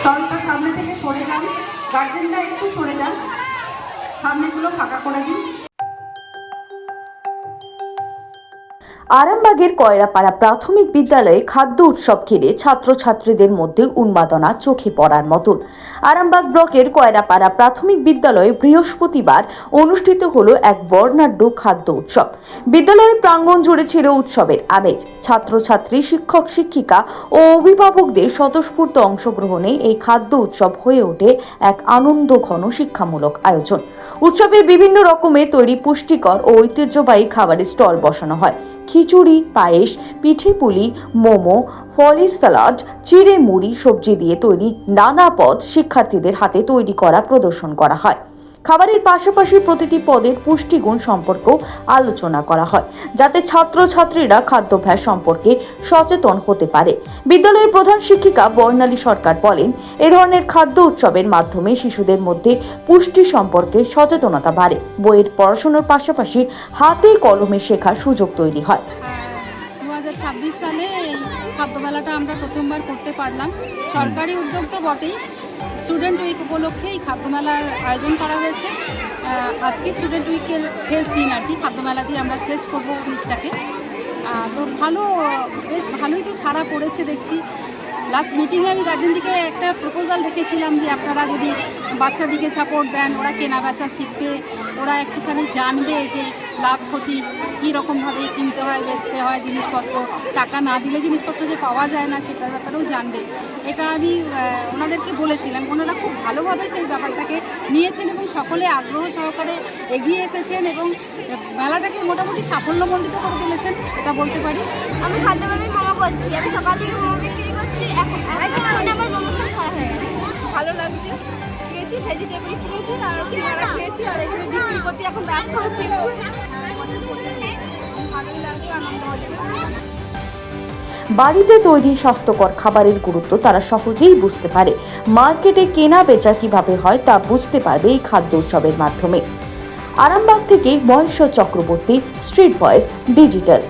স্টলটা সামনে থেকে সরে যান, গার্জেনরা একটু সরে যান, সামনেগুলো ফাঁকা করে দিন। আরামবাগের কয়রাপাড়া প্রাথমিক বিদ্যালয়ে খাদ্য উৎসব ঘিরে ছাত্রছাত্রীদের মধ্যে উন্মাদনা চোখে পড়ার মতন। আরামবাগ ব্লকের কয়রাপাড়া প্রাথমিক বিদ্যালয়ে বৃহস্পতিবার অনুষ্ঠিত হলো এক বর্ণাঢ্য খাদ্য উৎসব। বিদ্যালয়ের প্রাঙ্গণ জুড়ে ছিল উৎসবের আমেজ। ছাত্রছাত্রী, শিক্ষক শিক্ষিকা ও অভিভাবকদের স্বতঃস্ফূর্ত অংশগ্রহণে এই খাদ্য উৎসব হয়ে ওঠে এক আনন্দঘন শিক্ষামূলক আয়োজন। উৎসবে বিভিন্ন রকমের তৈরি পুষ্টিকর ও ঐতিহ্যবাহী খাবারের স্টল বসানো হয়। খিচুড়ি, পায়েস, পিঠে পুলি, মোমো, ফলের সালাড, চিড়ে মুড়ি, সবজি দিয়ে তৈরি নানা পদ শিক্ষার্থীদের হাতে তৈরি করা প্রদর্শন করা হয়। খাবারের পাশাপাশি প্রতিটি পদের পুষ্টিগুণ সম্পর্কেও আলোচনা করা হয়, যাতে ছাত্রছাত্রীরা খাদ্যাভ্যাস সম্পর্কে সচেতন হতে পারে। বিদ্যালয়ের প্রধান শিক্ষিকা বর্ণালী সরকার বলেন, এ ধরনের খাদ্য উৎসবের মাধ্যমে শিশুদের মধ্যে পুষ্টি সম্পর্কে সচেতনতা বাড়ে। বইয়ের পড়াশোনার পাশাপাশি হাতে কলমে শেখার সুযোগ তৈরি হয়। 2026 সালে এই খাদ্য মেলাটা আমরা প্রথমবার করতে পারলাম। সরকারি উদ্যোগ তো বটেই, স্টুডেন্ট উইক উপলক্ষে এই খাদ্য মেলার আয়োজন করা হয়েছে। আজকে স্টুডেন্ট উইকের শেষ দিন আর কি, খাদ্য মেলা দিয়ে আমরা শেষ করবো উইকটাকে। তো বেশ ভালোই তো সাড়া পড়েছে দেখছি। লাস্ট মিটিংয়ে আমি গার্জেনদিকে একটা প্রপোজাল রেখেছিলাম যে আপনারা যদি বাচ্চাদিকে সাপোর্ট দেন, ওরা কেনা বেচা শিখবে, ওরা একটুখানি জানবে যে লাভ ক্ষতি কী রকমভাবে কিনতে হয়, বেচতে হয় জিনিসপত্র, টাকা না দিলে জিনিসপত্র যে পাওয়া যায় না সেটার ব্যাপারেও জানবে। এটা আমি ওনাদেরকে বলেছিলাম। ওনারা খুব ভালোভাবে সেই ব্যাপারটাকে নিয়েছেন এবং সকলে আগ্রহ সহকারে এগিয়ে এসেছেন এবং মেলাটাকে মোটামুটি সাফল্যমণ্ডিত করে তুলেছেন, এটা বলতে পারি। আমি খাদ্য মেলায় মোমো করছি, আমি সকাল থেকে মোমো বিক্রি করছি, এখন আমার মোমো সব সারা হয়ে গেছে। ভালো লাগছে, খেয়েছি, ভেজিটেবল খেয়েছি আর সিঙ্গারা খেয়েছি আর এখানে বিক্রি করতে এখন ব্যস্ত হচ্ছি। ভালোই লাগছে, আনন্দ হচ্ছে। বাড়িতে তৈরি স্বাস্থ্যকর খাবারের গুরুত্ব তারা সহজেই বুঝতে পারে। মার্কেটে কেনা বেচা কিভাবে হয় তা বুঝতে পারবে এই খাদ্য উৎসবের মাধ্যমে। আরামবাগ থেকে Maheshwar Chakraborty, street voice digital.